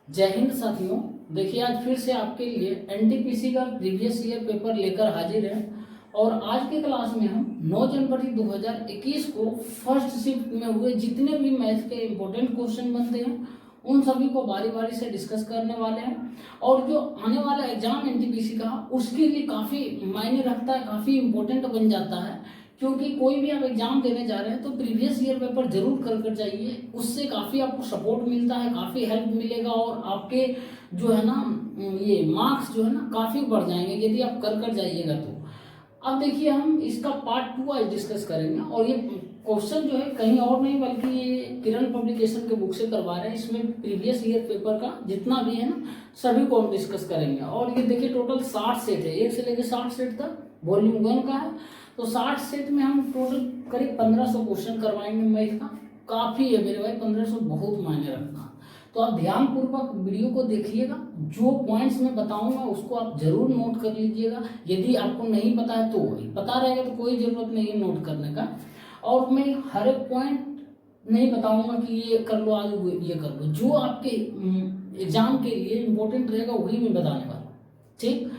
जय हिंद साथियों। देखिए आज फिर से आपके लिए एनटीपीसी का प्रीवियस ईयर पेपर लेकर हाजिर है और आज के क्लास में हम 9 जनवरी 2021 को फर्स्ट शिफ्ट में हुए जितने भी मैथ के इम्पोर्टेंट क्वेश्चन बनते हैं उन सभी को बारी बारी से डिस्कस करने वाले हैं। और जो आने वाला एग्जाम एनटीपीसी का उसके लिए काफ़ी मायने रखता है, काफ़ी इम्पोर्टेंट बन जाता है, क्योंकि कोई भी आप एग्जाम देने जा रहे हैं तो प्रीवियस ईयर पेपर जरूर कर जाइए। उससे काफ़ी आपको सपोर्ट मिलता है, काफ़ी हेल्प मिलेगा और आपके जो है ना ये मार्क्स जो है ना काफ़ी बढ़ जाएंगे यदि आप कर जाइएगा तो। अब देखिए हम इसका पार्ट 2 आज डिस्कस करेंगे और ये क्वेश्चन जो है कहीं और नहीं बल्कि ये किरण पब्लिकेशन के बुक से करवा रहे हैं। इसमें प्रीवियस ईयर पेपर का जितना भी है ना सभी को हम डिस्कस करेंगे। और ये देखिए टोटल 60 सेट है, 1 से लेकर 60 सेट तक वॉल्यूम 1 का है। तो 60 सेट में हम टोटल करीब 1500 क्वेश्चन करवाएंगे मैथ का। काफ़ी है मेरे भाई, 1500 बहुत मायने रखता है। तो आप ध्यानपूर्वक वीडियो को देखिएगा, जो पॉइंट्स मैं बताऊंगा उसको आप जरूर नोट कर लीजिएगा। यदि आपको नहीं पता है तो पता रहेगा तो कोई ज़रूरत नहीं है नोट करने का। और मैं हर एक पॉइंट नहीं बताऊंगा कि ये कर लो आज ये कर लो, जो आपके एग्जाम के लिए इम्पोर्टेंट रहेगा वही मैं बताने वाला हूँ। ठीक,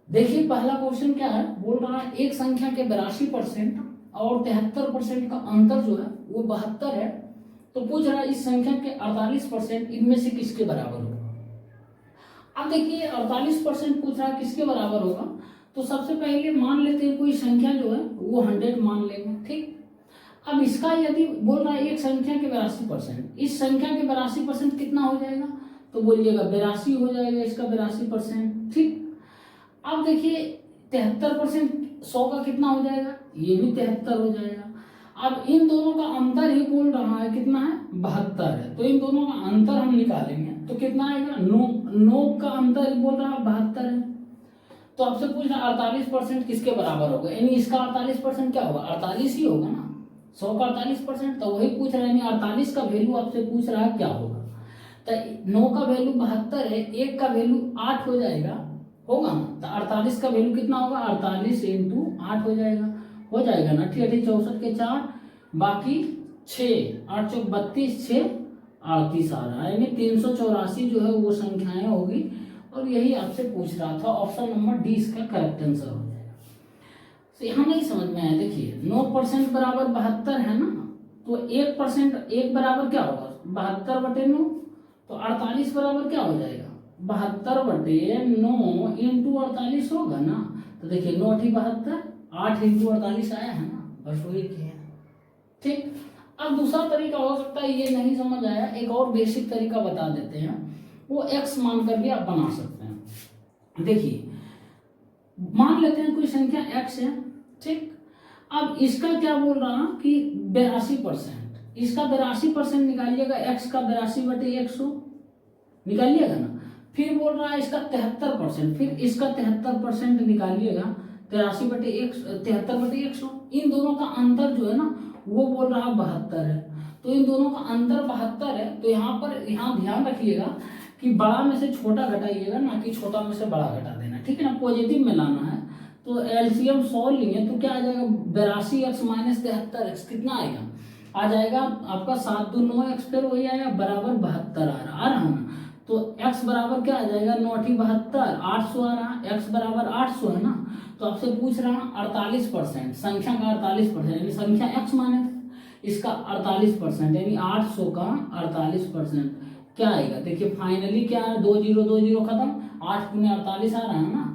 देखिए पहला क्वेश्चन क्या है, बोल रहा है एक संख्या के 82% और 73% का अंतर जो है वो 72 है। तो पूछ रहा है इस संख्या के 48% इनमें से किसके बराबर होगा। अब देखिए 48% पूछ रहा है किसके बराबर होगा, तो सबसे पहले मान लेते हैं कोई संख्या जो है वो 100 मान लेंगे। ठीक, अब इसका यदि बोल रहा है एक संख्या के 82%, इस संख्या के 82% कितना हो जाएगा, तो बोलिएगा 82 हो जाएगा इसका 82%। ठीक, अब देखिए 73% 100 का कितना हो जाएगा, ये भी 73 हो जाएगा। अब इन दोनों का अंतर ही बोल रहा है कितना है, 72 है। तो इन दोनों का अंतर हम निकालेंगे तो कितना आएगा, 9 का अंतर ही बोल रहा है 72 है। तो आपसे पूछ रहा है 48% किसके बराबर होगा, यानी इसका 48% क्या होगा, 48 ही होगा ना। 100 का 48%, तो वही पूछ रहा है, यानी 48 का वैल्यू आपसे पूछ रहा है क्या होगा। तो 9 का वैल्यू 72 है, 1 का वैल्यू 8 हो जाएगा, होगा ना। तो 48 का वैल्यू कितना होगा, 48 इंटू 8 हो जाएगा ना। ठीक है, 64 के 4 बाकी 6, 8 चौक 32, 6 38 आ रहा है, यानी 384 जो है वो संख्याएं होगी। और यही आपसे पूछ रहा था, ऑप्शन नंबर डी इसका करेक्ट आंसर हो जाएगा। तो यहाँ नहीं समझ में आया, देखिए 9% बराबर 72 है ना, तो 1% 1 बराबर क्या होगा, 72/9, तो 48 बराबर क्या हो जाएगा, 72/9 इंटू 48 होगा ना। तो देखिए 9 8 72, 8 इंटू 48 आया है ना, बस वही किया। ठीक, अब दूसरा तरीका हो सकता है, ये नहीं समझ आया, एक और बेसिक तरीका बता देते हैं, वो x मान कर भी आप बना सकते हैं। देखिए मान लेते हैं कोई संख्या x है। ठीक, अब इसका क्या बोल रहा कि 82%, इसका 82% निकालिएगा, x का 82/100 निकालिएगा ना। फिर बोल रहा है इसका 73%, फिर इसका 73% निकालिएगा, 73/100। इन दोनों का अंतर जो है ना वो बोल रहा है 72 है। तो इन दोनों का अंतर 72 है। तो यहाँ ध्यान रखिएगा कि बड़ा में से छोटा घटाइएगा, ना कि छोटा में से बड़ा घटा देना। ठीक है ना, पॉजिटिव में लाना है। तो एलसीएम 100 लिए तो क्या आ जाएगा, 82x माइनस 73x कितना आएगा, आ जाएगा आपका 7 2 9x, फिर वही आएगा बराबर 72 आ रहा है ना। तो x बराबर क्या आ जाएगा, 9 8 72, 800 आ रहा है, x बराबर 800 है ना। तो आपसे पूछ रहा है 48%, संख्या का 48%, यानी संख्या x माने इसका 48%, यानी 800 का 48% क्या आएगा। देखिए फाइनली क्या है, 2 0 2 0 खत्म, 8 गुने 48 आ रहा है ना,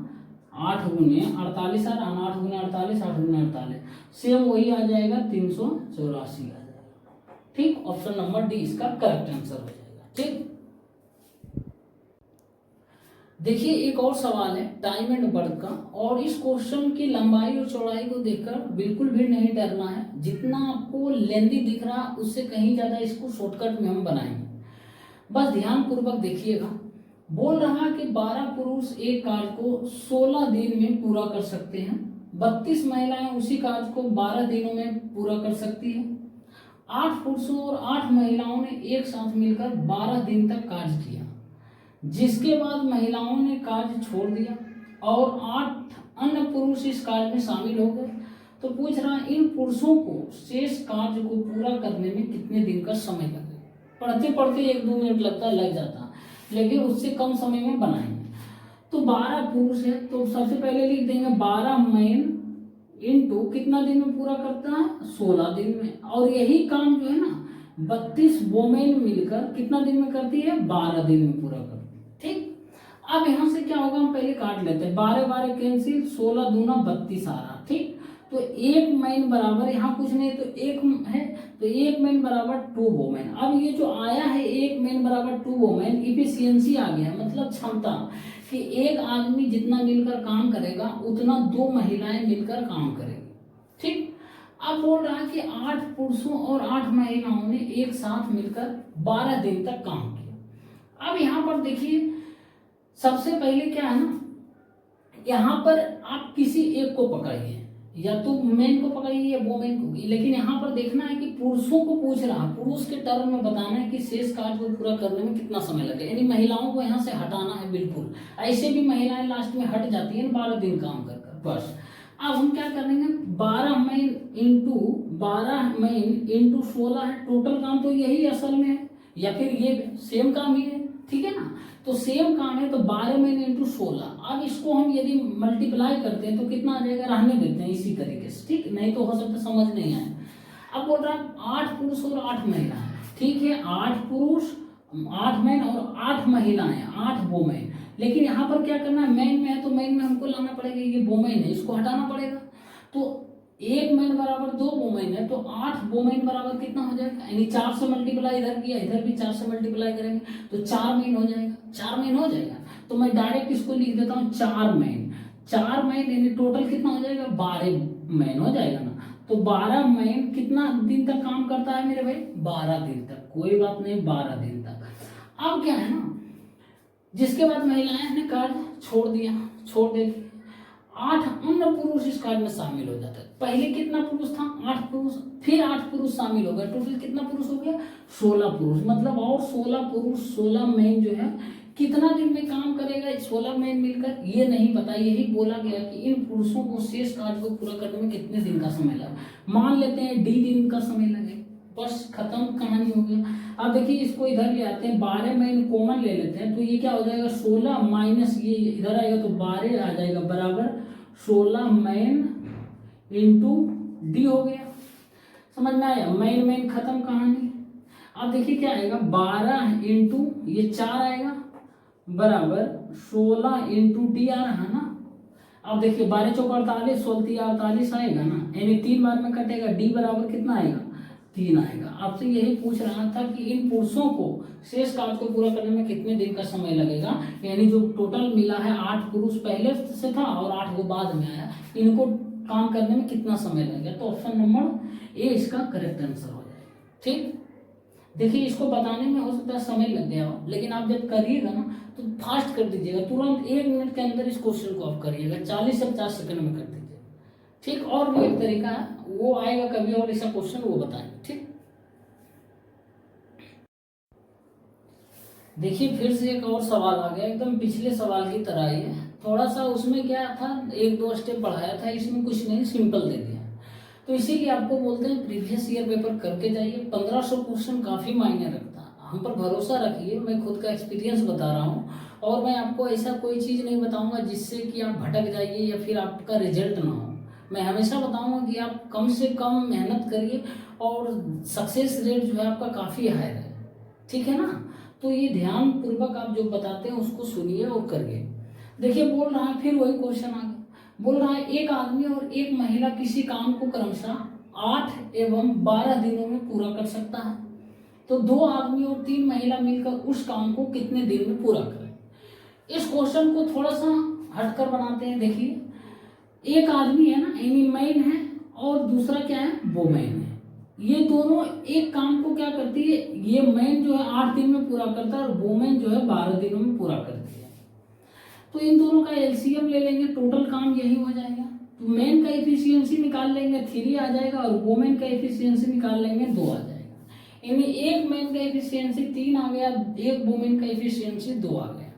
8 गुने 48 आ रहा है, 8 गुने 48, 8 गुने 48, सेम वही आ जाएगा 384 आ जाएगा। ठीक, ऑप्शन नंबर डी इसका करेक्ट आंसर हो जाएगा। ठीक, देखिए एक और सवाल है टाइम एंड बर्थ का, और इस क्वेश्चन की लंबाई और चौड़ाई को देखकर बिल्कुल भी नहीं डरना है। जितना आपको लेंदी दिख रहा उससे कहीं ज्यादा इसको शॉर्टकट में हम बनाएंगे, बस ध्यान पूर्वक देखिएगा। बोल रहा कि 12 पुरुष एक कार्य को 16 दिन में पूरा कर सकते हैं, 32 महिलाएं उसी कार्य को 12 दिनों में पूरा कर सकती है। 8 पुरुषों और 8 महिलाओं ने एक साथ मिलकर 12 दिन तक कार्य किया, जिसके बाद महिलाओं ने कार्य छोड़ दिया और 8 अन्य पुरुष इस कार्य में शामिल हो गए। तो पूछ रहा है इन पुरुषों को शेष कार्य को पूरा करने में कितने दिन का समय लगेगा। पढ़ते पढ़ते 1 2 मिनट लगता है, लग जाता, लेकिन उससे कम समय में बनाएंगे। तो 12 पुरुष है, तो सबसे पहले लिख देंगे 12 मैन इंटू कितना दिन में पूरा करता है, 16 दिन में। और यही काम जो है ना 32 वोमेन मिलकर कितना दिन में करती है, 12 दिन में पूरा करती है। ठीक, अब यहां से क्या होगा, हम पहले काट लेते हैं, 12 12 कैंसिल, 16 दूना 32 आ रहा। ठीक, तो एक मैन बराबर, यहाँ कुछ नहीं तो एक है, तो एक मैन बराबर 2 वोमेन। अब ये जो आया है एक मैन बराबर 2 वोमेन, इफिशियंसी आ गया, मतलब क्षमता कि एक आदमी जितना मिलकर काम करेगा उतना 2 महिलाएं मिलकर काम करेंगी। ठीक, अब बोल रहा है कि 8 पुरुषों और 8 महिलाओं ने एक साथ मिलकर 12 दिन तक काम किया। अब यहाँ पर देखिए, सबसे पहले क्या है ना, यहाँ पर आप किसी एक को पकड़िए, या तो मेन को पकड़िए या वोमेन को, लेकिन यहाँ पर देखना है कि पुरुषों को पूछ रहा, पुरुष के टर्म में बताना है कि शेष कार्य को पूरा करने में कितना समय लगे, यानी महिलाओं को यहाँ से हटाना है बिल्कुल। ऐसे भी महिलाएं लास्ट में हट जाती हैं 12 दिन काम कर बस। अब हम क्या करेंगे, 12 महीन इंटू 16 है, टोटल काम तो यही असल में है, या फिर ये सेम काम ही है। ठीक है ना, तो सेम काम है, तो 12 महीने इंटू 16। अब इसको हम यदि मल्टीप्लाई करते हैं तो कितना आ जाएगा, रहने देते हैं इसी तरीके से। ठीक, नहीं तो हो सकता समझ नहीं आए। अब बोल रहा है 8 पुरुष और 8 महिलाएं। ठीक है, 8 पुरुष 8 मैन और 8 महिलाएं, 8 वोमेन। लेकिन यहाँ पर क्या करना है, मैन में है तो मैन में हमको लाना पड़ेगा, ये वोमेन है इसको हटाना पड़ेगा। तो एक मैन बराबर 2 वोमेन है, तो 8 वोमेन बराबर कितना हो जाएगा, यानी 4 से मल्टीप्लाई इधर किया, इधर भी 4 से मल्टीप्लाई करेंगे तो 4 मैन हो जाएगा, 4 मैन हो जाएगा। तो मैं डायरेक्ट इसको लिख देता हूँ 4 मैन, 4 मैन यानी टोटल कितना हो जाएगा, 12 मैन हो जाएगा ना। तो 12 मैन कितना दिन तक काम करता है मेरे भाई, 12 दिन तक, कोई बात नहीं 12 दिन तक। अब क्या है ना, जिसके बाद महिलाएं ने कार्य छोड़ देती, 8 अन्य पुरुष इस कार्य में शामिल हो जाते हैं। पहले कितना पुरुष था, 8 पुरुष, फिर 8 पुरुष शामिल हो गए, टोटल कितना पुरुष हो गया, 16 पुरुष। मतलब और 16 पुरुष, 16 मैन जो है कितना दिन में काम करेगा 16 मैन मिलकर, ये नहीं पता। यही बोला गया कि इन पुरुषों को शेष कार्य को पूरा करने में कितने दिन का समय लगा। मान लेते हैं D दिन का समय लगे, बस खत्म कहानी हो गया। अब देखिए इसको इधर ले आते हैं, 12 मैन कॉमन ले लेते हैं, तो ये क्या हो जाएगा, 16 माइनस ये इधर आएगा तो 12 आ जाएगा, बराबर 16 मैन इंटू D हो गया। समझ में आया, मैन खत्म कहानी। अब देखिए क्या आएगा, 12 इंटू ये 4 आएगा, बराबर 16 इंटू D आ रहा ना। अब देखिए 12 चौक 48, 16 48 आएगा ना, यानी 3 बार में कटेगा, D बराबर कितना आएगा, 3 आएगा। आपसे यही पूछ रहा था कि इन पुरुषों को शेष कार्य को पूरा करने में कितने दिन का समय लगेगा, यानी जो टोटल मिला है 8 पुरुष पहले से था और 8 को बाद में आया, इनको काम करने में कितना समय लगेगा। तो ऑप्शन नंबर ए इसका करेक्ट आंसर हो जाएगा। ठीक, देखिए इसको बताने में हो सकता है समय लग गया हो, लेकिन आप जब करिएगा ना तो फास्ट कर दीजिएगा, तुरंत 1 मिनट के अंदर इस क्वेश्चन को आप करिएगा, 40 से 50 सेकंड में कर दीजिएगा। ठीक, और भी एक तरीका है, वो आएगा कभी और ऐसा क्वेश्चन वो बताएंगे। ठीक, देखिए फिर से एक और सवाल आ गया, एकदम पिछले सवाल की तरह ही है, थोड़ा सा उसमें क्या था 1-2 स्टेप बढ़ाया था, इसमें कुछ नहीं, सिंपल दे दिया। तो इसीलिए आपको बोलते हैं प्रीवियस ईयर पेपर करके जाइए, 1500 क्वेश्चन काफी मायने रखता है। हम पर भरोसा रखिए, मैं खुद का एक्सपीरियंस बता रहा हूँ, और मैं आपको ऐसा कोई चीज नहीं बताऊंगा जिससे कि आप भटक जाइए या फिर आपका रिजल्ट ना हो। मैं हमेशा बताऊंगा कि आप कम से कम मेहनत करिए और सक्सेस रेट जो है आपका काफी हाई है। ठीक है ना, तो ये ध्यान पूर्वक आप जो बताते हैं उसको सुनिए और करिए। देखिए बोल रहा है, फिर वही क्वेश्चन आ गया, बोल रहा है एक आदमी और एक महिला किसी काम को क्रमशः 8 एवं 12 दिनों में पूरा कर सकता है, तो 2 आदमी और 3 महिला मिलकर उस काम को कितने दिन में पूरा करें। इस क्वेश्चन को थोड़ा सा हटकर बनाते हैं। देखिए एक आदमी है ना, यानी मैन है, और दूसरा क्या है, वोमेन है। ये दोनों एक काम को क्या करती है, ये मैन जो है 8 दिन में पूरा करता है और वोमेन जो है 12 दिनों में पूरा करती है। तो इन दोनों का एलसीएम ले लेंगे, टोटल काम यही हो जाएगा। तो मैन का एफिशिएंसी निकाल लेंगे, 3 आ जाएगा, और वोमेन का एफिशिएंसी निकाल लेंगे, 2 आ जाएगा। यानी एक मैन का एफिशिएंसी 3 आ गया, एक वोमेन का एफिशिएंसी 2 आ गया।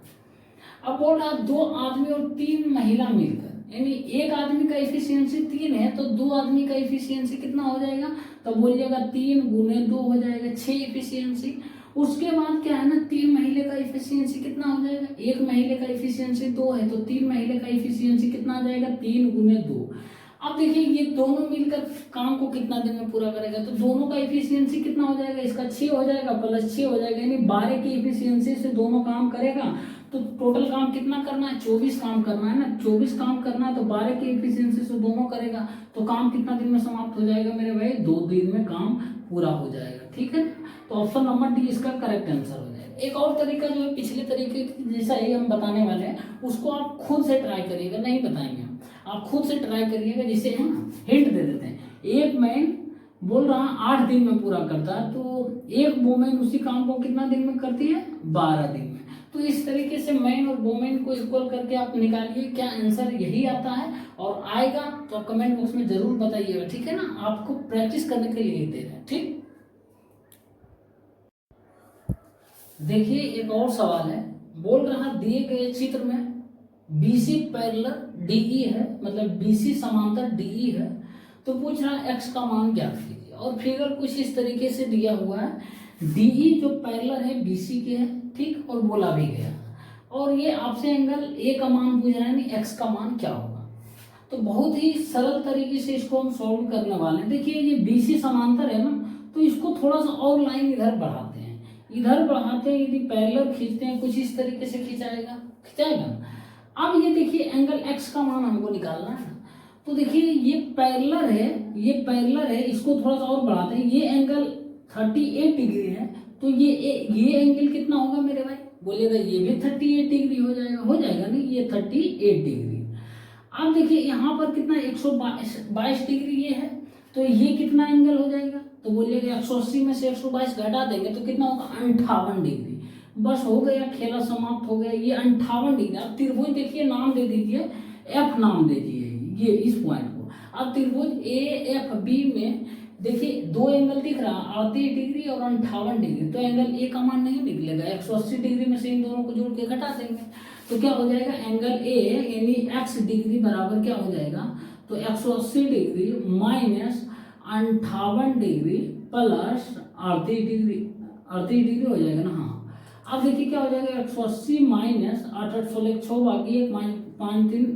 अब बोल रहा 2 आदमी और 3 महिला मिलकर, यानी एक आदमी का एफिशिएंसी 3 है, तो 2 आदमी का एफिशिएंसी कितना हो जाएगा, तो बोलिएगा 3 गुने 2 हो जाएगा 6 एफिशिएंसी। उसके बाद क्या है ना, 3 महीने का इफिशियंसी कितना हो जाएगा, 1 महीने का इफिशियंसी 2 है तो 3 महीने का इफिशियंसी कितना आ जाएगा, 3 गुने 2। अब देखिए ये दोनों मिलकर काम को कितना दिन में पूरा करेगा, तो दोनों का इफिशियंसी कितना हो जाएगा, इसका 6 हो जाएगा प्लस 6 हो जाएगा, यानी 12 की इफिशियंसी से दोनों काम करेगा। तो टोटल काम कितना करना है, 24 काम करना है ना, 24 काम करना है तो 12 की इफिशियंसी से दोनों करेगा, तो काम कितना दिन में समाप्त हो जाएगा मेरे भाई, 2 दिन में काम पूरा हो जाएगा। ठीक है, तो ऑप्शन नंबर डी इसका करेक्ट आंसर हो जाएगा। एक और तरीका जो है पिछले तरीके जैसा ही हम बताने वाले हैं, उसको आप खुद से ट्राई करिएगा, नहीं बताएंगे हम, आप खुद से ट्राई करिएगा। जिसे है ना हिंट दे देते हैं, एक मैन बोल रहा 8 दिन में पूरा करता है, तो एक वोमेन उसी काम को कितना दिन में करती है, 12 दिन में। तो इस तरीके से मैन और वोमेन को इक्वल करके आप निकालिए, क्या आंसर यही आता है, और आएगा तो आप कमेंट बॉक्स में जरूर बताइएगा। ठीक है ना, आपको प्रैक्टिस करने के लिए दे रहे हैं। ठीक, देखिए एक और सवाल है, बोल रहा दिए गए चित्र में BC पैरेलल DE है, मतलब BC समांतर DE है, तो पूछ रहा है x का मान ज्ञात कीजिए। और फिगर कुछ इस तरीके से दिया हुआ है, DE जो पैरेलल है BC के है, ठीक, और बोला भी गया, और ये आपसे एंगल A का मान पूछ रहा है, नहीं x का मान क्या होगा। तो बहुत ही सरल तरीके से इसको हम सॉल्व करने वाले हैं। देखिए ये BC समांतर है ना, तो इसको थोड़ा सा और लाइन इधर बढ़ाते हैं, इधर बढ़ाते हैं, यदि पैरेलल खींचते हैं कुछ इस तरीके से खिंचाएगा। अब ये देखिए एंगल x का मान हमको निकालना है, तो देखिए ये पैरेलल है, इसको थोड़ा सा और बढ़ाते हैं, ये एंगल 38 डिग्री है, तो ये एंगल कितना होगा मेरे भाई, बोलिएगा, ये भी 38 डिग्री हो जाएगा नहीं, ये 38 डिग्री। अब देखिए यहाँ पर कितना 122 डिग्री ये है, तो ये कितना एंगल हो जाएगा, तो बोलिएगा 180 में से 122 घटा देंगे तो कितना होगा, 58 डिग्री। बस हो गया, खेला समाप्त हो गया, ये 58 डिग्री। अब त्रिभुज देखिए नाम दे दीजिए, F नाम दे दीजिए ये इस पॉइंट को। अब त्रिभुज AFB में देखिए 2 एंगल दिख रहा, 38 डिग्री और 58 डिग्री, तो एंगल A का मान नहीं निकलेगा, 180 डिग्री में से इन दोनों को जोड़ के घटा देंगे, तो क्या हो जाएगा, एंगल A यानी x डिग्री बराबर क्या हो जाएगा, तो 180 degree minus 58 degree plus 38 degree हो जाएगा ना। हाँ, अब देखिए क्या हो जाएगा, 180 माइनस 8 8 16 6 बाकी 1 5 3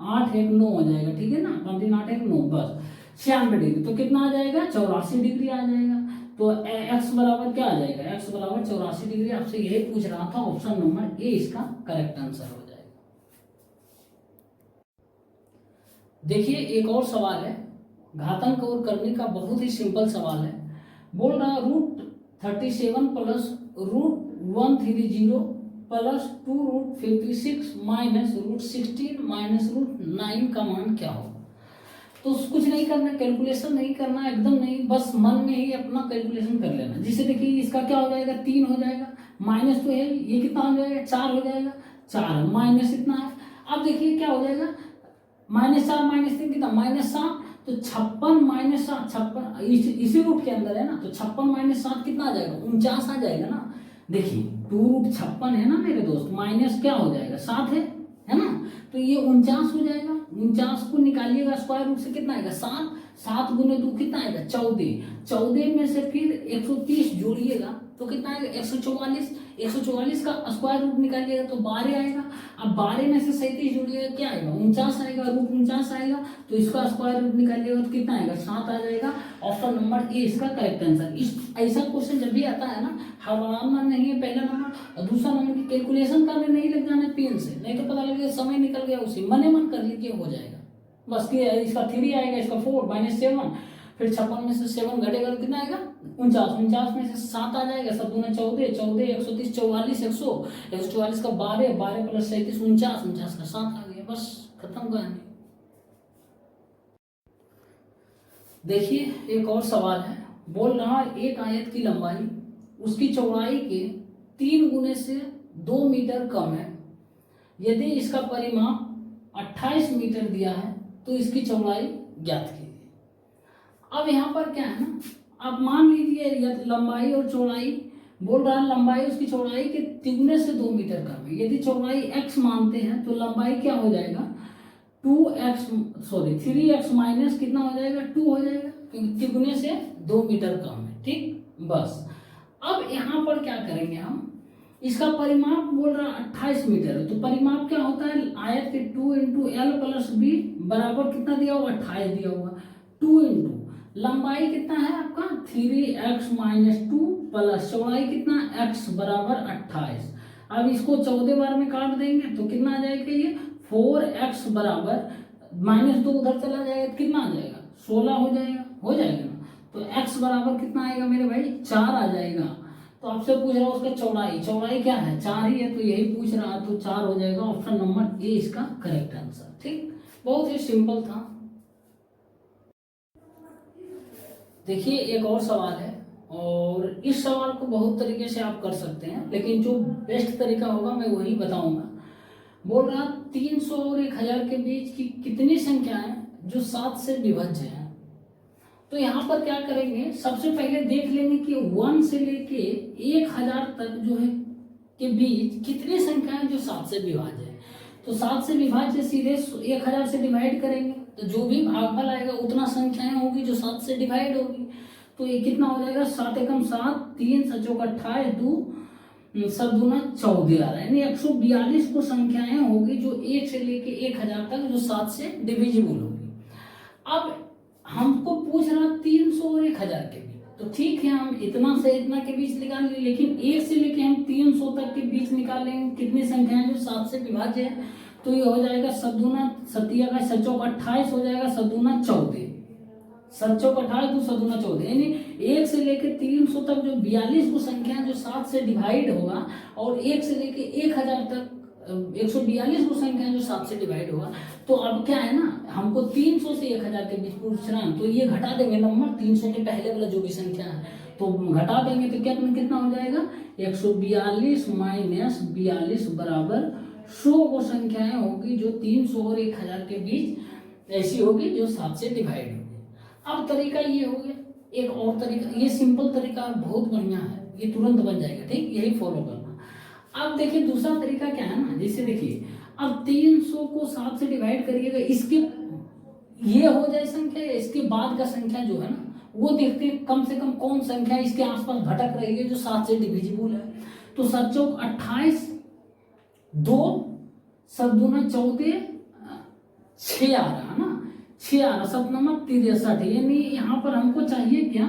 8 1 9 हो जाएगा। ठीक है ना, 5 3 8 1 9, बस 96 डिग्री, तो कितना आ जाएगा, 84 डिग्री आ जाएगा। तो x बराबर क्या आ जाएगा, x बराबर 84 डिग्री। आपसे यही पूछ रहा था, ऑप्शन नंबर ए इसका करेक्ट आंसर हो जाएगा। देखिए एक और सवाल है, घातांक और करने का बहुत ही सिंपल सवाल है। बोल रहा √37 प्लस √130 प्लस 2√56 माइनस √16 माइनस √9 का मान क्या हो। तो कुछ नहीं करना, कैलकुलेशन नहीं करना, एकदम नहीं, बस मन में ही अपना कैलकुलेशन कर लेना। जिसे देखिए इसका क्या हो जाएगा, 3 हो जाएगा, माइनस तो है, ये कितना हो जाएगा, 4 हो जाएगा, 4 माइनस इतना है। अब देखिए क्या हो जाएगा, -4 -3 कितना, -7, तो 56 माइनस 7, 56 इसी रूट के अंदर है ना, तो 56 माइनस 7 कितना आ जाएगा, 49 आ जाएगा ना। देखिए 2√56 है ना मेरे दोस्त, माइनस क्या हो जाएगा, 7 है ना, तो ये 49 हो जाएगा। 49 को निकालिएगा स्क्वायर रूट से कितना आएगा, 7, 7 गुने 2 कितना आएगा, 14, 14 में से फिर 130 जोड़िएगा तो कितना आएगा, 144, 144 का स्क्वायर रूट निकालिएगा तो 12 आएगा। अब 12 में से 37 जोड़िएगा क्या आएगा, 49 आएगा, √49 आएगा, तो इसका स्क्वायर रूट निकालिएगा तो कितना आएगा, 7 आ जाएगा। ऑप्शन नंबर ए इसका करेक्ट आंसर। इस ऐसा क्वेश्चन जब भी आता है ना, हड़बड़ाना नहीं है, पहला नंबर और दूसरा नंबर की कैलकुलेशन करने नहीं लग जाना पेन से, नहीं तो पता लगेगा समय निकल गया, उसी मने मन कर लीजिए हो जाएगा। बस कि इसका 3 आएगा, इसका 4 -7, फिर 56 में से 7 घटेगा तो कितना आएगा, 49, 49 में से 7 आ जाएगा, 7 दूना 14, 14 130 44 100, 144 का 12, 12 प्लस 37 49, 49 का 7 आ गया, बस खत्म कहानी। देखिए एक और सवाल है, बोल रहा एक आयत की लंबाई उसकी चौड़ाई के 3 गुने से 2 मीटर कम है, यदि इसका परिमाप 28 मीटर दिया है तो इसकी चौड़ाई ज्ञात कीजिए। अब यहाँ पर क्या है ना, आप मान लीजिए लंबाई और चौड़ाई, बोल रहा है लंबाई उसकी चौड़ाई के 3 से 2 मीटर कम है, यदि चौड़ाई x मानते हैं तो लंबाई क्या हो जाएगा, 3x माइनस कितना हो जाएगा, 2 हो जाएगा, क्योंकि 3 से 2 मीटर कम है। ठीक, बस अब यहाँ पर क्या करेंगे हम, इसका परिमाप बोल रहा 28 मीटर है, तो परिमाप क्या होता है, आयत के 2 इंटू एल प्लस बी बराबर कितना दिया हुआ, 28 दिया हुआ, 2 इंटू लंबाई कितना है आपका 3x माइनस 2 प्लस चौड़ाई कितना x बराबर 28। अब इसको 14 बार में काट देंगे तो कितना आ जाएगा, ये 4x बराबर -2 उधर चला जाएगा तो कितना आ जाएगा, 16 हो जाएगा ना। तो x बराबर कितना आएगा मेरे भाई, 4 आ जाएगा। तो आपसे पूछ रहा हूँ उसका चौड़ाई क्या है, 4 ही है, तो यही पूछ रहा है, तो 4 हो जाएगा। ऑप्शन नंबर ए इसका करेक्ट आंसर। ठीक, बहुत ही सिंपल था। देखिए एक और सवाल है, और इस सवाल को बहुत तरीके से आप कर सकते हैं, लेकिन जो बेस्ट तरीका होगा मैं वही बताऊंगा। बोल रहा 300 और 1000 के बीच की कितनी संख्याएं जो 7 से विभाज्य हैं। तो यहाँ पर क्या करेंगे, सबसे पहले देख लेंगे कि 1 से लेके 1000 तक जो है के बीच कितनी संख्याएं जो 7 से विभाज्य है। तो 7 से विभाज्य सीधे 1000 से डिवाइड करेंगे, तो जो भी भागफल आएगा उतना संख्याएं होगी जो 7 से डिवाइड होगी। तो ये कितना हो जाएगा, 7 एकम 7, 3 7 28, 2 7 दूना 14 आ रहा है, यानी 142 को संख्याएं होगी जो 1 से लेके 1000 तक जो 7 से डिविजिबल होगी। अब हमको पूछ रहा 300 और 1000 के बीच, तो ठीक है हम इतना से इतना के बीच निकाल लें, लेकिन 1 से लेके हम 300 तक के बीच निकालेंगे कितनी संख्याएं जो 7 से विभाज्य है। तो ये हो जाएगा 7 दूना 28 हो जाएगा, 7 दूना 14, 7 चौक 28, 2 7 दूना 14, यानी 1 से लेके 300 तक जो 42 को संख्या जो 7 से डिवाइड होगा, और 1 से लेके 1000 तक 142 को संख्या जो 7 से डिवाइड होगा। तो अब क्या है ना, हमको 300 से 1000 के बीच पूछ रहा है, तो ये घटा देंगे नंबर 300 के पहले वाला जो भी संख्या है, तो घटा देंगे तो क्या कितना हो जाएगा, 142 माइनस 42 बराबर 100 को संख्याएं होगी जो 300 और 1000 के बीच ऐसी होगी जो 7 से डिवाइड होगी। अब तरीका ये हो गया, एक और तरीका, ये सिंपल तरीका बहुत बढ़िया है, ये तुरंत बन जाएगा। ठीक, यही फॉलो करना। अब देखिए दूसरा तरीका क्या है ना, जैसे देखिए अब 300 को 7 से डिवाइड करिएगा, इसके ये हो जाए संख्या, इसके बाद का संख्या जो है ना वो देखते हैं कम से कम कौन संख्या इसके आसपास भटक रही है जो 7 से डिविजिबल है। तो 7 चौक 28, 2 7 दूना 14, 6 आ रहा है ना, 6 आ रहा, 7 नंबर 63, यानी यहाँ पर हमको चाहिए क्या,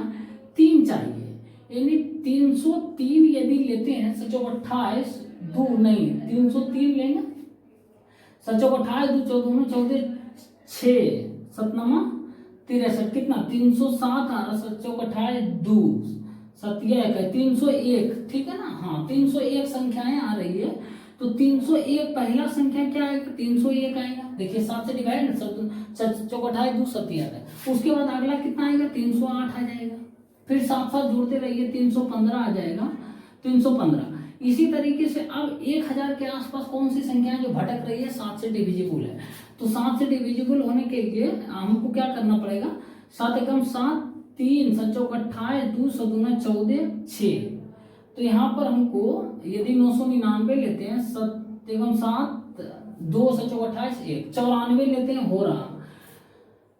3 चाहिए, यानी 303 यदि लेते हैं, 7 चौक 28, 2 नहीं 303 लेंगे, 7 चौक 28, 2 14 14, 6 7 नंबर 63, कितना 307 आ रहा, 7 चौक 28, 2 7 1 301, ठीक है ना। हाँ 301 संख्याएं आ रही है, तो 301 पहला संख्या क्या आएगा, 301 आएगा। देखिए 7 से डिवाइड, 7 चौक 28, 2 7 आता है। उसके बाद अगला कितना आएगा, 308 आ जाएगा, फिर साथ साथ जोड़ते रहिए, 315 आ जाएगा, 315। इसी तरीके से अब 1000 के आसपास कौन सी संख्या है जो भटक रही है, 7 से डिविजिबल है। तो 7 से डिविजिबल होने के लिए हमको क्या करना पड़ेगा, 7 एकम 7, 3 7 चौक 28, 2 7 दूना 14, 6। तो यहाँ पर हमको यदि 999 लेते हैं, 7 एकम 7, 2 7 चौक 28, 1 94 लेते हैं, हो रहा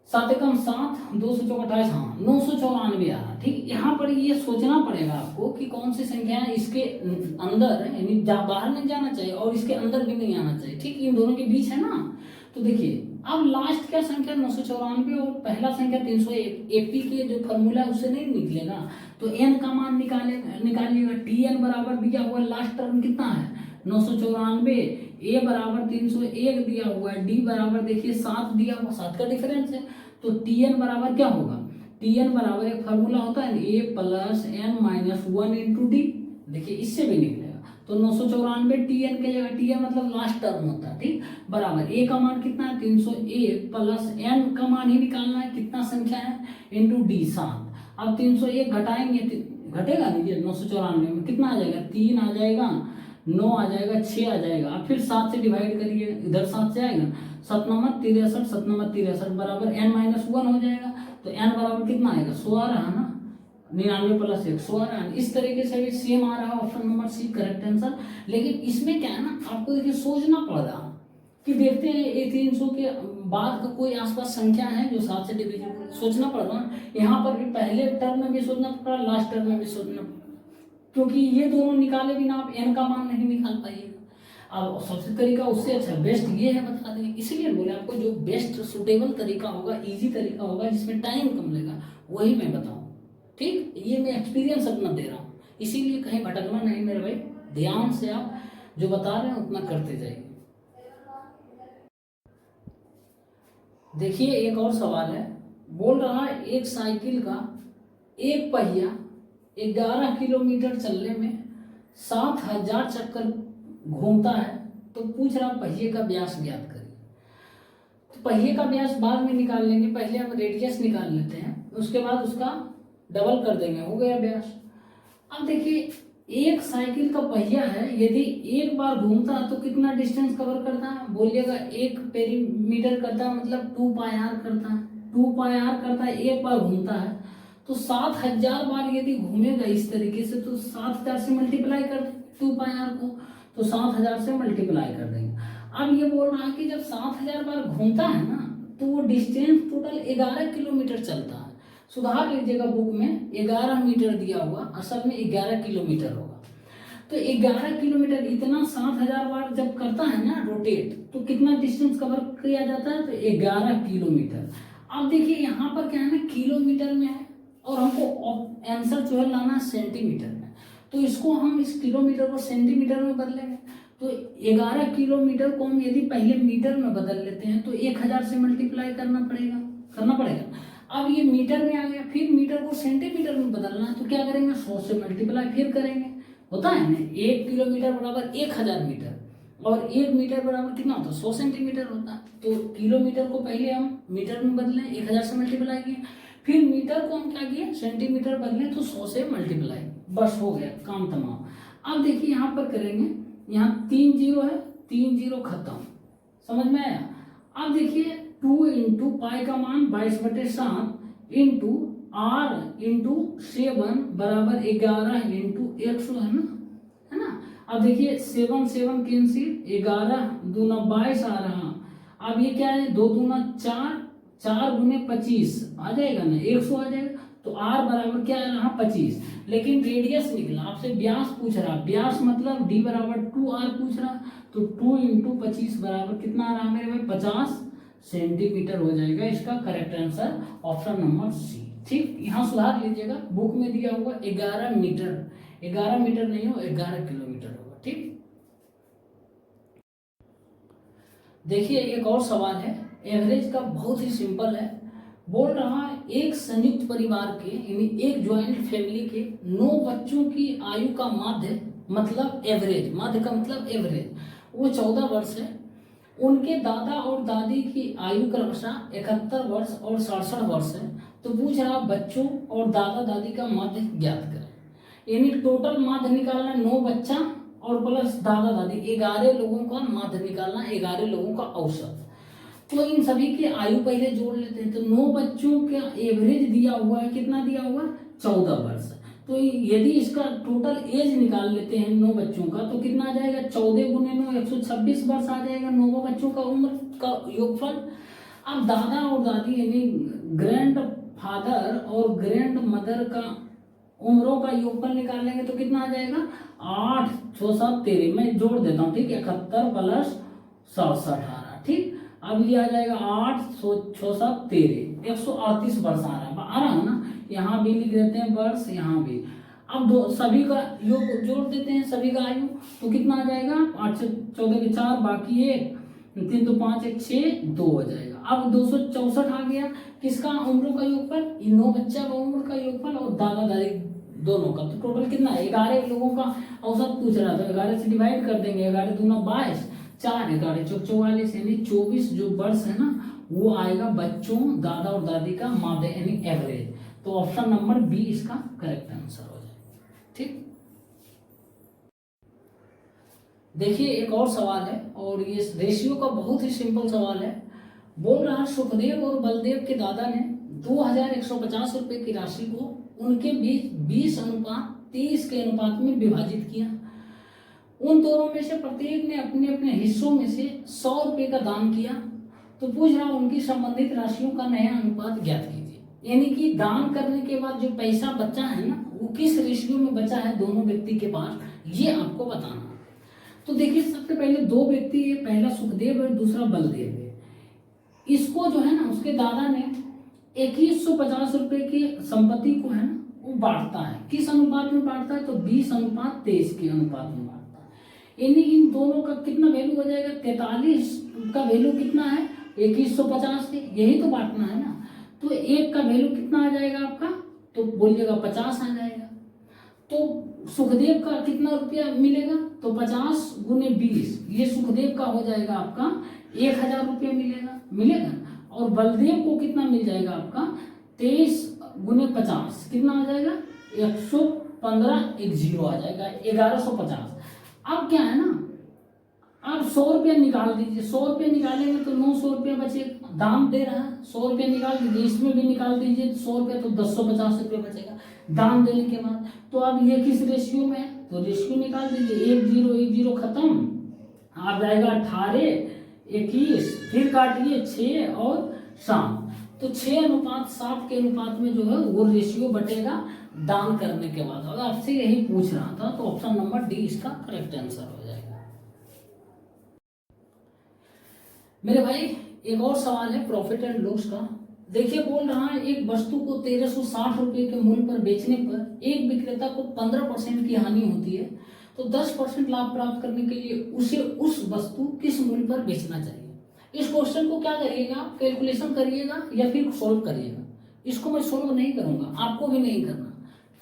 7 एकम 7, 2 7 चौक 28, हाँ 994 आ रहा। ठीक, यहाँ पर ये सोचना पड़ेगा आपको कि कौन सी संख्या है इसके अंदर, यानी बाहर नहीं जाना चाहिए और इसके अंदर भी नहीं आना चाहिए। ठीक, इन दोनों के बीच है ना। तो देखिए अब लास्ट क्या संख्या 994 और पहला संख्या 301, एपी के जो फॉर्मूला है उससे नहीं निकलेगा, तो एन का मान निकालिएगा। टी एन बराबर दिया हुआ लास्ट टर्म कितना है 994, ए बराबर 301 दिया हुआ है, डी बराबर देखिए 7 दिया हुआ, 7 का डिफरेंस है। तो टी एन बराबर क्या होगा, टी एन बराबर एक फार्मूला होता है A plus N minus 1 into D, देखिए इससे भी निकलेगा। तो 994 टी एन की जगह, टी एन मतलब लास्ट टर्म होता है, ठीक, बराबर ए का मान कितना है 301 प्लस एन का मान ही निकालना है, कितना संख्या है इंटू डी 7। अब 301 घटाएंगे, घटेगा नहीं 994 में, कितना आ जाएगा 3 आ जाएगा, 9 आ जाएगा, 6 आ जाएगा। अब फिर 7 से डिवाइड करिए, इधर 7 से आएगा, 7 नंबर 63, 7 नंबर 63 बराबर n माइनस 1 हो जाएगा। तो n बराबर कितना आएगा 100 आ रहा है ना, 99 प्लस 1 100 आ रहा है। इस तरीके से भी सेम आ रहा है, option number C correct answer. लेकिन इसमें क्या है ना, आपको देखिए सोचना पड़ रहा कि देखते हैं ये 300 के बाद का कोई आसपास संख्या है जो 7 से डिविजिबल, सोचना पड़ रहा। यहाँ पर भी पहले टर्म में भी सोचना पड़ रहा, लास्ट टर्म में भी सोचना क्योंकि ये दोनों निकाले बिना आप n का मान नहीं निकाल पाइएगा। अब सबसे तरीका उससे अच्छा बेस्ट ये है बता दें, इसीलिए बोले आपको जो बेस्ट सुटेबल तरीका होगा, इजी तरीका होगा, जिसमें टाइम कम लेगा, वही मैं बताऊँ। ठीक, ये मैं एक्सपीरियंस अपना दे रहा हूँ, इसीलिए कहीं भटकना नहीं मेरे भाई, ध्यान से आप जो बता रहे हैं उतना करते जाइए। देखिए एक और सवाल है, बोल रहा है एक साइकिल का एक पहिया 11 किलोमीटर चलने में 7000 चक्कर घूमता है, तो पूछ रहा पहिए का व्यास ज्ञात करिए। तो पहिए का व्यास बाद में निकाल लेंगे, पहले हम रेडियस निकाल लेते हैं, उसके बाद उसका डबल कर देंगे, हो गया व्यास। अब देखिए एक साइकिल का पहिया है, यदि एक बार घूमता है तो कितना डिस्टेंस कवर करता है, बोलिएगा 1 पेरीमीटर करता है, मतलब 2 पाई आर करता है। 2 पाई आर करता है, एक बार घूमता है, तो 7000 बार यदि घूमेगा इस तरीके से, तो 7000 से मल्टीप्लाई कर देंगे 2 पाई आर को, तो 7000 से मल्टीप्लाई कर देंगे। अब ये बोल रहा है कि जब 7000 बार घूमता है ना, तो वो डिस्टेंस टोटल 11 किलोमीटर चलता है। सुधार लीजिएगा, बुक में 11 मीटर दिया हुआ, असल में 11 किलोमीटर होगा। तो 11 किलोमीटर इतना 7000 बार जब करता है ना रोटेट, तो कितना डिस्टेंस कवर किया जाता है, तो 11 किलोमीटर। अब देखिए यहाँ पर क्या है ना, किलोमीटर में है और हमको आंसर जो है लाना सेंटीमीटर में, तो इसको हम इस किलोमीटर को सेंटीमीटर में बदलेंगे। तो 11 किलोमीटर को हम यदि पहले मीटर में बदल लेते हैं, तो 1000 से मल्टीप्लाई करना पड़ेगा। अब ये मीटर में आ गया, फिर मीटर को सेंटीमीटर में बदलना है, तो क्या करेंगे, 100 से मल्टीप्लाई फिर करेंगे। होता है ना, 1 किलोमीटर बराबर 1000 मीटर, और 1 मीटर बराबर कितना होता है, 100 सेंटीमीटर होता है। तो किलोमीटर को पहले हम मीटर में बदलें, 1000 से मल्टीप्लाई किए, फिर मीटर को हम क्या किए, सेंटीमीटर बदले, तो 100 से मल्टीप्लाई, बस हो गया काम तमाम। अब देखिए यहाँ पर करेंगे, यहाँ 3 जीरो है, 3 जीरो खत्म, समझ में आया। अब देखिए 2 इंटू पाई का मान 22/7 इंटू r इंटू 7 बराबर 11 इंटू 100 है ना। अब देखिए 7 7 कैंसिल, 11 दूना 22 आ रहा। अब ये क्या है, 2 दूना 4, 4 गुने 25 आ जाएगा ना, 100 आ जाएगा। तो r बराबर क्या आ रहा, 25। लेकिन रेडियस निकला, आपसे व्यास पूछ रहा, व्यास मतलब d बराबर 2r पूछ रहा, तो 2 इंटू 25 बराबर कितना आ रहा मेरे भाई, 50 सेंटीमीटर हो जाएगा। इसका correct answer option number C. ठीक, यहाँ सुधार लीजिएगा, बुक में दिया हुआ 11 मीटर, 11 मीटर नहीं हो, 11 किलोमीटर होगा। ठीक, देखिए एक और सवाल है, एवरेज का, बहुत ही सिंपल है। बोल रहा है एक संयुक्त परिवार के, यानी एक ज्वाइंट फैमिली के 9 बच्चों की आयु का माध्य मतलब एवरेज, माध्य का मतलब एवरेज, वो 14 वर्ष है। उनके दादा और दादी की आयु क्रमशः 71 वर्ष और 67 वर्ष है। तो पूछ रहा बच्चों और दादा दादी का माध्य ज्ञात करें। यानी टोटल माध्य निकालना 9 बच्चा और प्लस दादा दादी, 11 लोगों का माध्य निकालना, 11 लोगों का औसत। तो इन सभी की आयु पहले जोड़ लेते हैं। तो 9 बच्चों का एवरेज दिया हुआ है, कितना दिया हुआ है, 14 वर्ष। तो यदि इसका टोटल एज निकाल लेते हैं 9 बच्चों का, तो कितना आ जाएगा, 14 गुने 9, 126 वर्ष आ जाएगा 9 बच्चों का उम्र का योगफल। अब दादा और दादी यानी ग्रैंड फादर और ग्रैंड मदर का उम्रों का योगफल निकालेंगे, तो कितना आ जाएगा, 8 6 7 13, मैं जोड़ देता हूँ। ठीक है, 71 प्लस 67 18। ठीक, अब ये आ जाएगा 8 6 7 13, 138 वर्ष आ रहा है ना। यहाँ भी लिख देते हैं वर्ष, यहाँ भी। अब दो सभी का योग जोड़ देते हैं, सभी का आयु, तो कितना आ जाएगा, 8 से 14 के 4, बाकी 1, 3 तो 5 1 6 2 हो जाएगा। अब 264 आ गया, किसका उम्रों का योगफल, इन 9 बच्चा का उम्र का योगफल और दादा दादी दोनों का। तो टोटल कितना है, 11 लोगों का औसत पूछ रहा था, 11 से डिवाइड कर देंगे, 11 दूना 22, 4 11 चौक 44, यानी 24 जो वर्ष है ना, वो आएगा बच्चों दादा और दादी का माध्य यानी एवरेज। तो ऑप्शन नंबर बी इसका करेक्ट आंसर हो जाएगा। ठीक, देखिए एक और सवाल है, और ये रेशियो का बहुत ही सिंपल सवाल है। बोल रहा सुखदेव और बलदेव के दादा ने 2150 रुपए की राशि को उनके बीच 20:30 के अनुपात में विभाजित किया। उन दोनों में से प्रत्येक ने अपने अपने हिस्सों में से 100 रुपए का दान किया। तो पूछ रहा उनकी संबंधित राशियों का नया अनुपात ज्ञात कीजिए। यानी कि दान करने के बाद जो पैसा बचा है ना, वो वो किस रेशियो में बचा है दोनों व्यक्ति के पास, ये आपको बताना। तो देखिए सबसे पहले दो व्यक्ति है, पहला सुखदेव है, दूसरा बलदेव है। इसको जो है ना उसके दादा ने 2150 रुपए की संपत्ति को है ना वो बांटता है। किस अनुपात में बांटता है? तो 20:23 के अनुपात में बांटता है। यानी इन दोनों का कितना वैल्यू हो जाएगा? 43 का वैल्यू कितना है? 2150 से, यही तो बांटना है ना। तो एक का वैल्यू कितना आ जाएगा आपका? तो बोलिएगा 50 आ जाएगा। तो सुखदेव का कितना रुपया मिलेगा? तो 50 गुने 20, ये सुखदेव का हो जाएगा आपका 1000 रुपया मिलेगा। और बलदेव को कितना मिल जाएगा आपका? 23 गुने 50 कितना आ जाएगा? 115, एक जीरो आ जाएगा, 1150। अब क्या है ना, आप 100 रुपया निकाल दीजिए। 100 रुपया निकालेंगे तो 900 रुपया बचेगा, दाम दे रहा है। 100 रुपया निकाल दीजिए, इसमें भी निकाल दीजिए 100 रुपया, तो 1050 रुपया बचेगा दाम देने के बाद। तो अब ये किस रेशियो में है? तो रेशियो निकाल दीजिए, 1 खत्म, आ जाएगा 18, 21, फिर काटिए 6 और 7। तो 6:7 के अनुपात में जो है वो रेशियो बटेगा दान करने के बाद। अगर आपसे यही पूछ रहा था तो ऑप्शन नंबर डी इसका करेक्ट आंसर हो जाएगा। मेरे भाई एक और सवाल है प्रॉफिट एंड लॉस का। देखिए बोल रहा है एक वस्तु को 1360 रुपए के मूल्य पर बेचने पर एक विक्रेता को 15% की हानि होती है, तो 10% लाभ प्राप्त करने के लिए उसे उस वस्तु किस मूल्य पर बेचना चाहिए। इस क्वेश्चन को क्या करिएगा, कैलकुलेशन करिएगा या फिर सोल्व करिएगा। इसको मैं सोल्व नहीं करूंगा, आपको भी नहीं करना।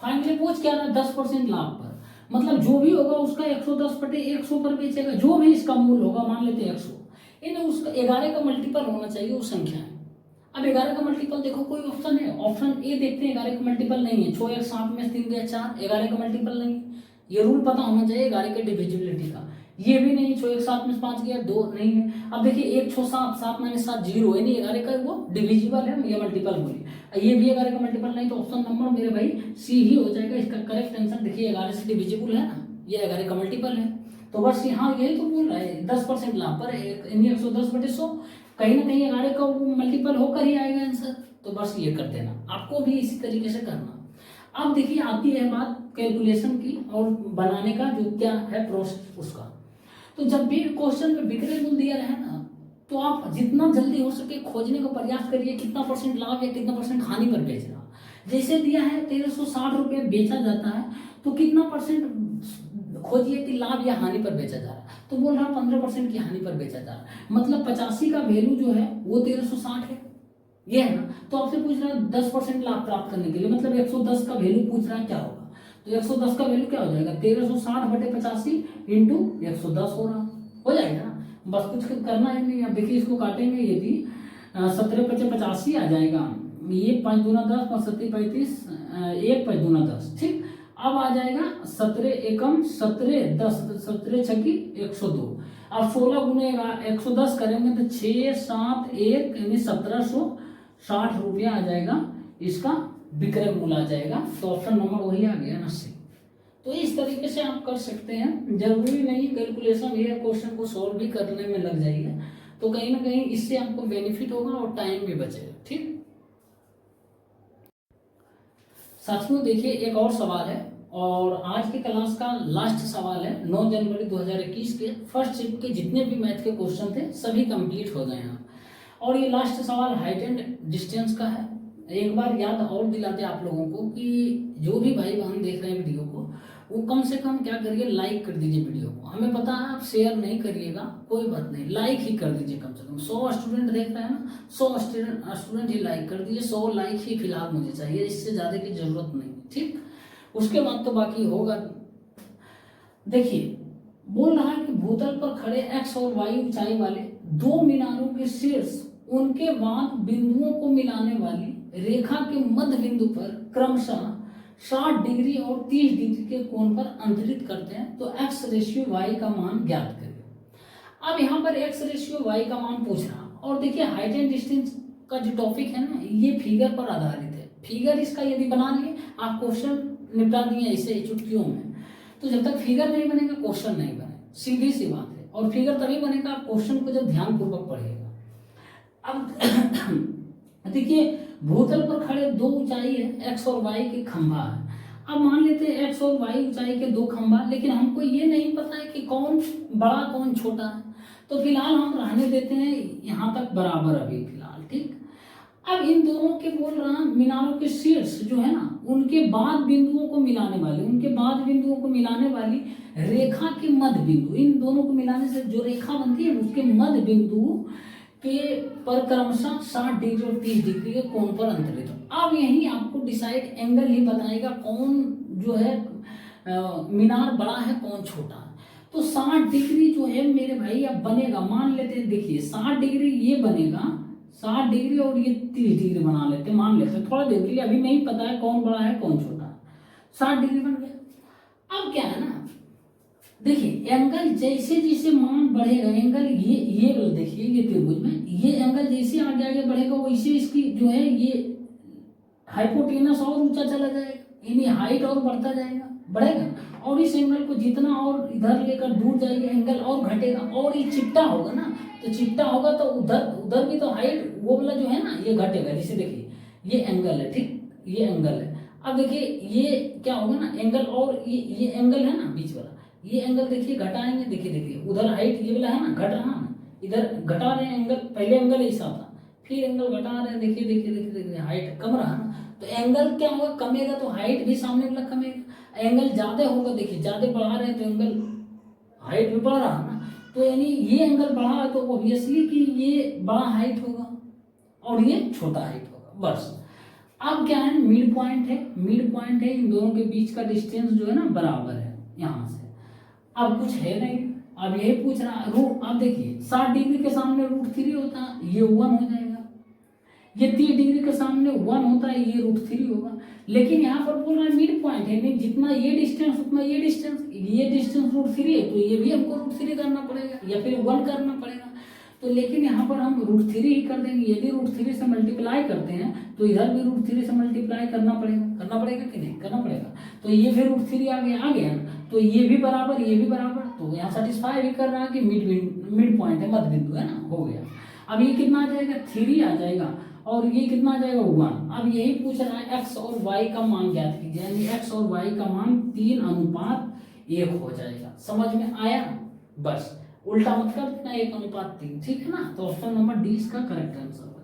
फाइनली पूछ क्या रहा, 10% लाभ पर, मतलब जो भी होगा उसका 110/100 पर बेचेगा। जो भी इसका मूल्य होगा, मान लेते हैं 100, इन्हें उसका 11 का मल्टीपल होना चाहिए वो संख्या है। अब 11 का मल्टीपल देखो कोई ऑप्शन है, ऑप्शन ए देखते हैं 11 का मल्टीपल नहीं है। 6 1 7 में 3 गया 4, 11 का मल्टीपल नहीं है। ये रूल पता होना चाहिए 11 के डिविजिबिलिटी का। ये भी नहीं, 6 1 7 में 5 गया 2 नहीं है। अब देखिए 1 6 7 7 - 7 0 है, नहीं 11 का वो डिविजिबल है, ये मल्टीपल बोलिए। ये भी 11 का मल्टीपल नहीं, तो ऑप्शन नंबर मेरे भाई सी ही हो जाएगा इसका करेक्ट आंसर। देखिए 11 से डिविजिबल है ना, ये 11 का मल्टीपल है। तो बस यहाँ यही तो बोल रहा है 10% लाभ पर 110/100, कहीं ना कहीं 11 का वो मल्टीपल होकर ही आएगा आंसर। तो बस ये कर देना, आपको भी इसी तरीके से करना। अब देखिए आती है बात कैलकुलेशन की और बनाने का जो क्या है प्रोसेस उसका। तो जब भी क्वेश्चन में विक्रय मूल्य दिया रहे ना, तो आप जितना जल्दी हो सके खोजने का प्रयास करिए कितना परसेंट लाभ या कितना परसेंट हानि पर बेच रहा। जैसे दिया है 1360 रुपये बेचा जाता है, तो कितना परसेंट खोजिए कि लाभ या हानि पर बेचा जा रहा है। तो बोल रहा 15% की हानि पर बेचा जा रहा है, मतलब 85 का वैल्यू जो है वो 1360 है, ये है ना। तो आपसे पूछ रहा है 10% लाभ प्राप्त करने के लिए, मतलब 110 का वैल्यू पूछ रहा है क्या होगा। तो 110 का वैल्यू क्या हो जाएगा, 1360/85 इंटू 110 हो जाएगा ना। बस कुछ करना है नहीं। अब देखिए इसको काटेंगे, ये भी 17×5=85 आ जाएगा। ये 5 दूना 10, 5 7 35, 1 5 दूना 10, ठीक। अब आ जाएगा 17 एकम 17 10 17 छकी 102। अब 16 गुने 110 करेंगे तो 6 7 1 यानी 1760 रुपया आ जाएगा, इसका विक्रय मूल्य आ जाएगा। तो ऑप्शन नंबर वही आ गया ना सी। तो इस तरीके से आप कर सकते हैं, जरूरी नहीं कैलकुलेशन ये क्वेश्चन को सॉल्व भी करने में लग जाइए, तो कहीं ना कहीं इससे आपको बेनिफिट होगा और टाइम भी बचेगा, ठीक। साथियों देखिए एक और सवाल है, और आज की क्लास का लास्ट सवाल है। 9 जनवरी 2021 के फर्स्ट शिफ्ट के जितने भी मैथ के क्वेश्चन थे सभी कंप्लीट हो गए हैं। और ये लास्ट सवाल हाइट एंड डिस्टेंस का है। एक बार याद और दिलाते आप लोगों को कि जो भी भाई बहन देख रहे हैं वीडियो को, वो कम से कम क्या करिए, लाइक कर दीजिए वीडियो को। हमें पता है आप शेयर नहीं करिएगा, कोई बात नहीं, लाइक ही कर दीजिए कम से कम। 100 स्टूडेंट देख रहे हैं ना, 100 स्टूडेंट ही लाइक कर दीजिए। 100 लाइक ही फिलहाल मुझे चाहिए, इससे ज़्यादा की जरूरत नहीं, ठीक। उसके बाद तो बाकी होगा। देखिए बोल रहा है कि भूतल पर खड़े एक्स और वाई ऊंचाई वाले दो मीनारों के शीर्ष उनके बाद बिंदुओं को मिलाने वाली रेखा के मध्य बिंदु पर क्रमशः 60 डिग्री और 30 डिग्री के कोण पर अंतरित करते हैं, तो एक्स रेशियो वाई का मान ज्ञात करिए। अब यहाँ पर एक्स रेशियो वाई का मान पूछ रहा, और देखिए हाइट एंड डिस्टेंस का जो टॉपिक है ना, ये फिगर पर आधारित है। फिगर इसका यदि बना लिए, आप क्वेश्चन निपटा दिए ऐसे चुटकियों में, तो जब तक फिगर नहीं बनेगा क्वेश्चन नहीं बने, सीधी सी बात है। और फिगर तभी बनेगा आप क्वेश्चन को जब ध्यानपूर्वक पढ़िएगा। अब देखिए भूतल पर खड़े दो ऊंचाई है एक्स और वाई के खंभा है। अब मान लेते हैं एक्स और वाई ऊंचाई के दो खंभा, लेकिन हमको ये नहीं पता है कि कौन बड़ा कौन छोटा है, तो फिलहाल हम रहने देते हैं यहाँ तक बराबर अभी फिलहाल, ठीक। अब इन दोनों के बोल रहा मीनारों के शीर्ष जो है ना, उनके बाद बिंदुओं को मिलाने वाली रेखा के मध्य बिंदु, इन दोनों को मिलाने से जो रेखा बनती है उसके मध्य बिंदु के पर क्रमशः 60 डिग्री और 30 डिग्री के कोण पर अंतरित हो। अब यही आपको डिसाइड एंगल ही बताएगा कौन जो है मीनार बड़ा है कौन छोटा है। तो 60 डिग्री जो है मेरे भाई अब बनेगा, मान लेते हैं, देखिए 60 डिग्री ये बनेगा, 60 डिग्री और ये 30 डिग्री बना लेते, मान लेते थोड़ा देर के लिए, अभी नहीं पता है कौन बड़ा है कौन छोटा है। 60 डिग्री बन गया। अब क्या है ना, देखिए एंगल जैसे जैसे मान बढ़ेगा, एंगल ये देखिए ये त्रिभुज में ये एंगल जैसे आगे आगे बढ़ेगा वैसे इसकी जो है ये हाइपोटेनस और ऊंचा चला जाएगा, यानी हाइट और बढ़ता जाएगा, बढ़ेगा। और इस एंगल को जितना और इधर लेकर दूर जाएगा एंगल और घटेगा, और ये चिपटा होगा ना, तो चिपटा होगा तो उधर भी तो हाइट वो वाला जो है ना ये घटेगा। जैसे देखिए ये एंगल है, ठीक, ये एंगल है। अब देखिए ये क्या होगा ना एंगल, और ये एंगल है ना बीच वाला, ये एंगल देखिए घटाएंगे, देखिए उधर हाइट ये वाला है ना घट रहा ना, इधर घटा रहे हैं एंगल, पहले एंगल ऐसा था फिर एंगल घटा रहे हैं, देखिए हाइट कम रहा ना, तो एंगल क्या होगा कमेगा तो हाइट भी सामने वाला कमेगा। एंगल ज्यादा होगा, देखिए ज्यादा बढ़ा रहे हैं तो एंगल हाइट भी बढ़ रहा है ना, तो यानी ये एंगल बढ़ा है तो ऑब्वियसली कि ये बड़ा हाइट होगा और ये छोटा हाइट होगा, बस। अब क्या है मिड पॉइंट है, इन दोनों के बीच का डिस्टेंस जो है ना बराबर है यहाँ से। अब कुछ है नहीं, अब यही पूछ रहा रूट। अब देखिए 60 डिग्री के सामने √3 होता है, ये 1 हो जाएगा। ये 30 डिग्री के सामने 1 होता है, ये √3 होगा। लेकिन यहाँ पर बोल रहा है मिड पॉइंट है, नहीं जितना ये डिस्टेंस उतना ये डिस्टेंस √3 है, तो ये भी हमको √3 करना पड़ेगा या फिर 1 करना पड़ेगा। तो लेकिन यहाँ पर हम √3 ही कर देंगे। यदि √3 से मल्टीप्लाई करते हैं तो इधर भी √3 से मल्टीप्लाई करना पड़ेगा कि नहीं करना पड़ेगा। तो ये फिर √3 आ गया तो ये भी बराबर ये भी बराबर, तो यहाँ सेटिस्फाई भी कर रहा है कि मिड पॉइंट है, मध्य बिंदु है ना, हो गया। अब ये कितना आ जाएगा 3 आ जाएगा, और ये कितना आ जाएगा 1। अब यही पूछ रहा है x और y का मान ज्ञात कीजिए, यानी x और y का मान 3:1 हो जाएगा। समझ में आया? बस उल्टा मत कर देना, 1:3, ठीक है ना। तो ऑप्शन नंबर डी इसका करेक्ट आंसर।